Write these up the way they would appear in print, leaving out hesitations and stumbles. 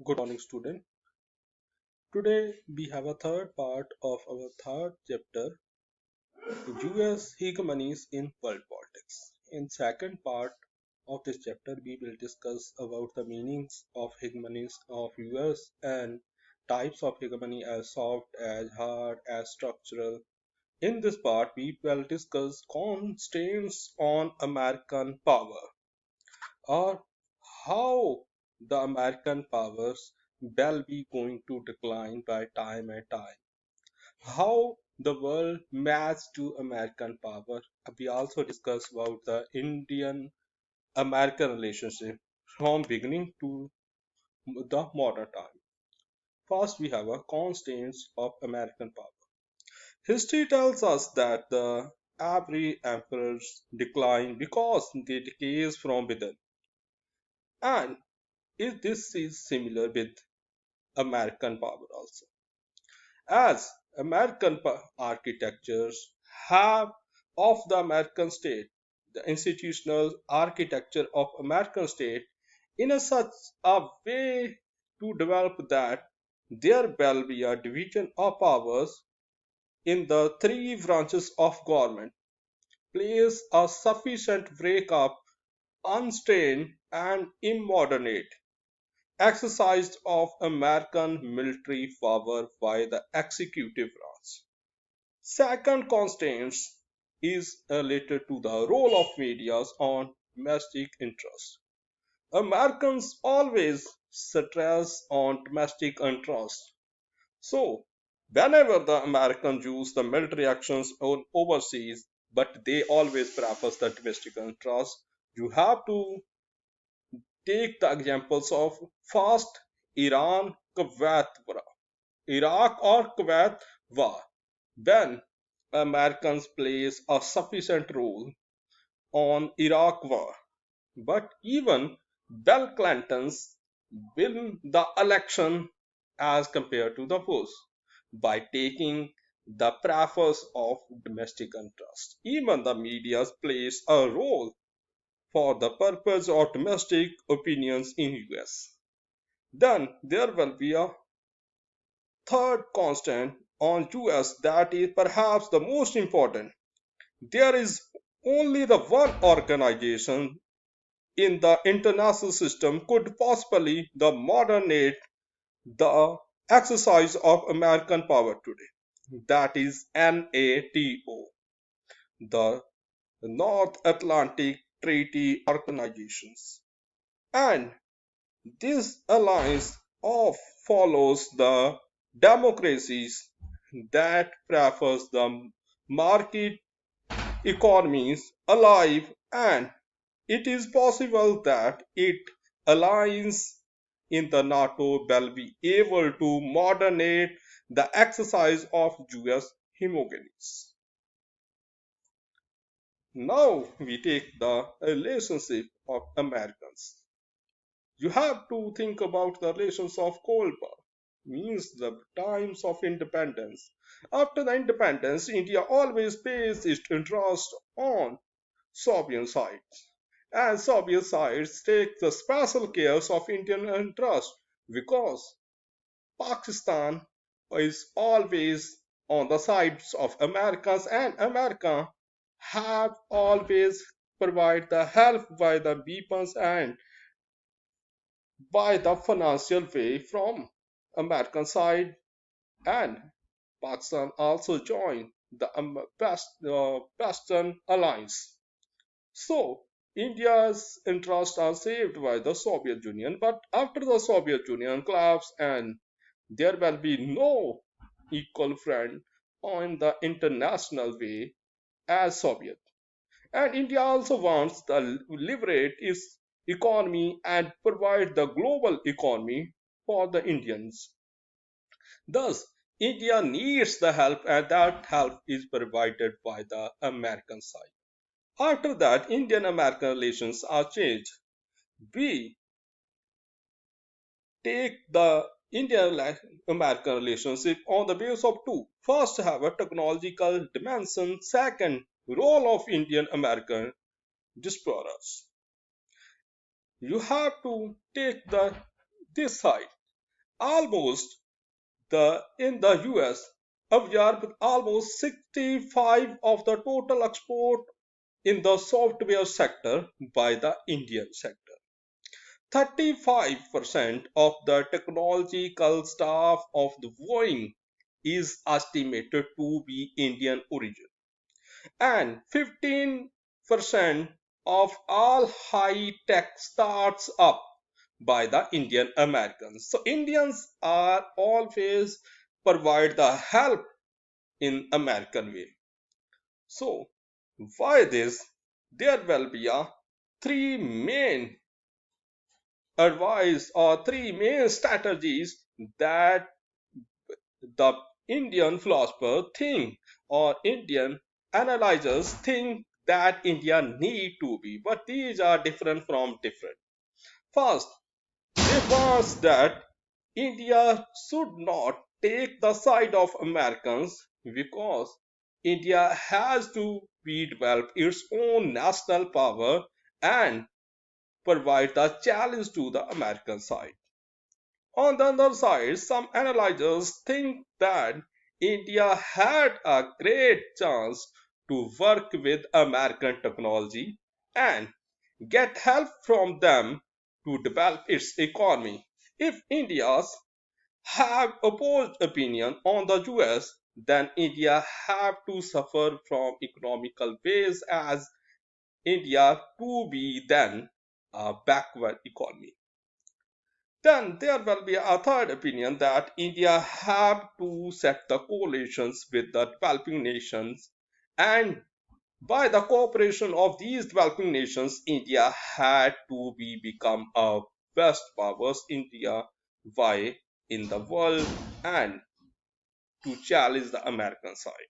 Good morning, student. Today we have a third part of our third chapter, US hegemonies in world politics. In second part of this chapter, we will discuss about the meanings of hegemonies of US and types of hegemony as soft, as hard, as structural. In this part, we will discuss constraints on American power or how the American powers will be going to decline by time and time. How the world matched to American power. We also discuss about the Indian American relationship from beginning to the modern time. First, we have a constraints of American power. History tells us that the every emperors decline because they decays from within. And if this is similar with American power also. As American architectures have of the American state, the institutional architecture of American state in a such a way to develop that there will be a division of powers in the three branches of government, plays a sufficient breakup, unstrained and immodernate exercise of American military power by the executive branch. Second constraint is related to the role of media on domestic interests. Americans always stress on domestic interests. So, whenever the Americans use the military actions on overseas, but they always prefer the domestic interest, you have to take the examples of first Iran Kuwait war, Iraq or Kuwait war. When Americans plays a sufficient role on Iraq war, but even Bill Clinton's win the election as compared to the Bush by taking the preface of domestic interest. Even the media plays a role for the purpose of domestic opinions in US. Then there will be a third constant on US that is perhaps the most important. There is only the one organization in the international system could possibly the modernate the exercise of American power today. That is NATO, the North Atlantic Treaty Organizations. And this alliance of follows the democracies that prefers the market economies alive, and it is possible that it aligns in the NATO will be able to moderate the exercise of US homogenies. Now we take the relationship of Americans. You have to think about the relations of Cold War, means the times of independence. After the independence, India always pays its interest on Soviet sides. And Soviet sides take the special cares of Indian interest because Pakistan is always on the sides of Americans, and America have always provide the help by the weapons and by the financial way from American side, and Pakistan also joined the Western Alliance. So India's interests are saved by the Soviet Union, but after the Soviet Union collapsed and there will be no equal friend on the international way as Soviet. And India also wants to liberate its economy and provide the global economy for the Indians. Thus, India needs the help, and that help is provided by the American side. After that, Indian American relations are changed. We take the Indian American relationship on the basis of two. First, have a technological dimension. Second, role of Indian American diasporas. You have to take the this side. almost in the US absorbed almost 65 of the total export in the software sector by the Indian sector. 35% of the technological staff of the Boeing is estimated to be Indian origin, and 15% of all high tech starts up by the Indian Americans. So Indians are always provide the help in American way. So why this? There will be a three main advice or three main strategies that the Indian philosopher think or Indian analyzers think that India need to be, but these are different from different. First, they was that India should not take the side of Americans because India has to be develop its own national power and provide the challenge to the American side. On the other side, some analyzers think that India had a great chance to work with American technology and get help from them to develop its economy. If India's have opposed opinion on the US, then India have to suffer from economical ways as India to be then a backward economy. Then there will be a third opinion that India have to set the coalitions with the developing nations, and by the cooperation of these developing nations, India had to be become a West powers India why in the world and to challenge the American side.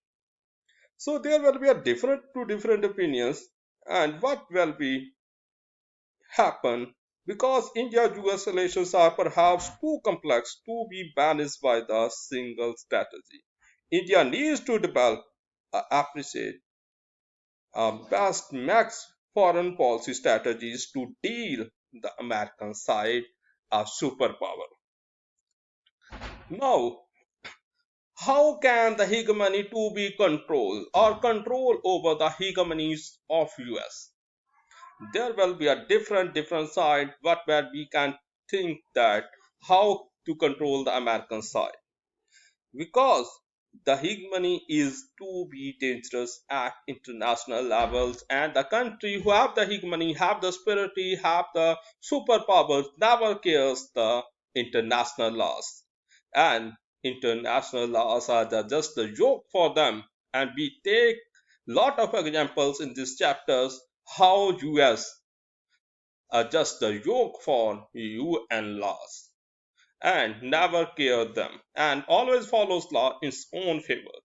So there will be a different two different opinions, and what will be happen because India-US relations are perhaps too complex to be managed by the single strategy. India needs to develop, appreciate, best max foreign policy strategies to deal the American side a superpower. Now, how can the hegemony to be controlled or control over the hegemonies of US? There will be a different side what where we can think that how to control the American side because the hegemony is to be dangerous at international levels and the country who have the hegemony have the spirituality have the superpowers never cares the international laws and international laws are just a joke for them and we take lot of examples in these chapters how US are just a yoke for UN laws and never care them and always follows law in its own favor.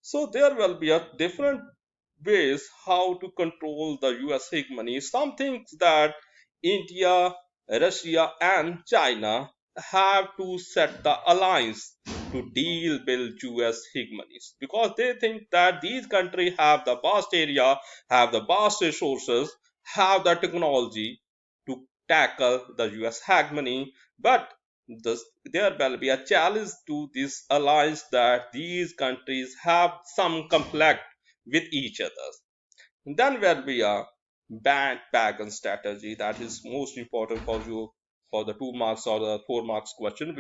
So there will be a different ways how to control the US hegemony. Some things that India, Russia and China have to set the alliance to deal with US hegemonies because they think that these countries have the vast area, have the vast resources, have the technology to tackle the US hegemony, but there will be a challenge to this alliance that these countries have some conflict with each other. Then will be a bandwagon strategy that is most important for you for the 2 marks or the 4 marks question.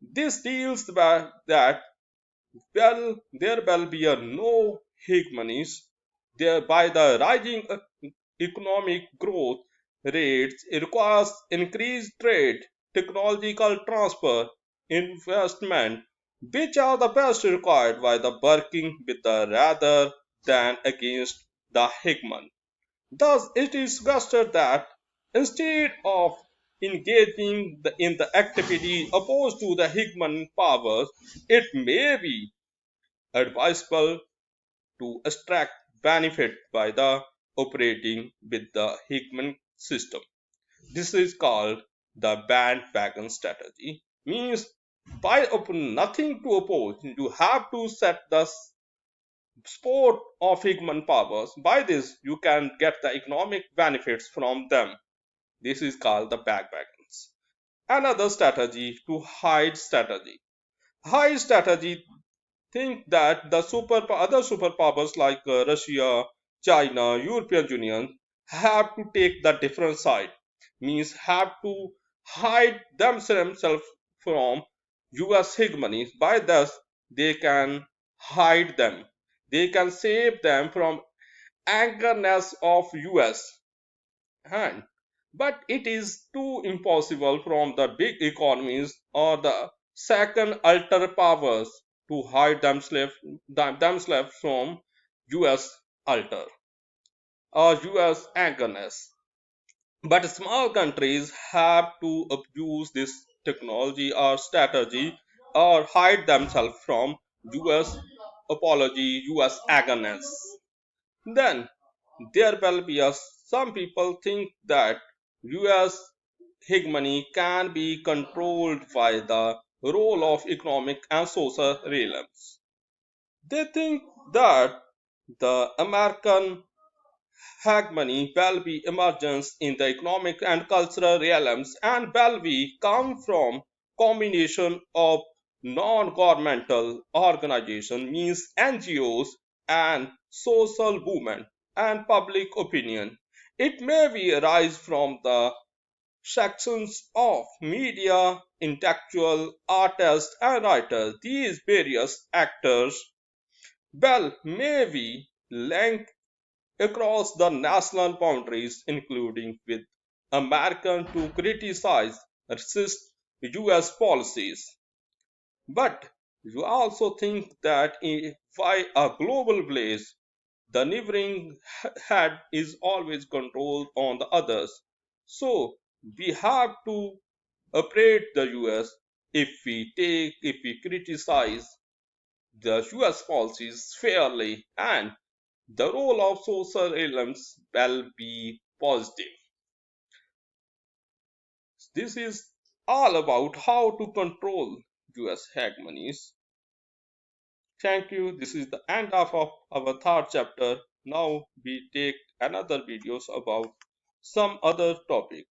This deals with that well there will be a no hegemonies there by the rising economic growth rates it requires increased trade, technological transfer, investment, which are the best required by the working with the rather than against the hegemon. Thus, it is suggested that instead of engaging in the activity opposed to the hegemon powers, it may be advisable to extract benefit by the operating with the hegemon system. This is called the bandwagon strategy. Means by nothing to oppose, you have to set the sport of hegemon powers. By this, you can get the economic benefits from them. This is called the bandwagons. Another strategy to hide strategy. Hide strategy think that the other superpowers like Russia, China, European Union have to take the different side, means have to hide themselves from US hegemony. By thus, they can hide them. They can save them from angerness of US hand. But it is too impossible from the big economies or the second ultra powers to hide themselves from US alter or US angerness. But small countries have to abuse this technology or strategy or hide themselves from US apology, US angerness. Then there will be some people think that US hegemony can be controlled by the role of economic and social realms. They think that the American hegemony will be emergence in the economic and cultural realms and will be come from combination of non-governmental organization means NGOs and social movement and public opinion. It may be arise from the sections of media, intellectual, artists and writers. These various actors well may be linked across the national boundaries, including with American to criticize, resist US policies. But you also think that by a global village, the neighboring head is always controlled on the others. So we have to operate the US if we criticize the US policies fairly and the role of social elements will be positive. This is all about how to control US hegemonies. Thank you. This is the end of our third chapter. Now we take another videos about some other topic.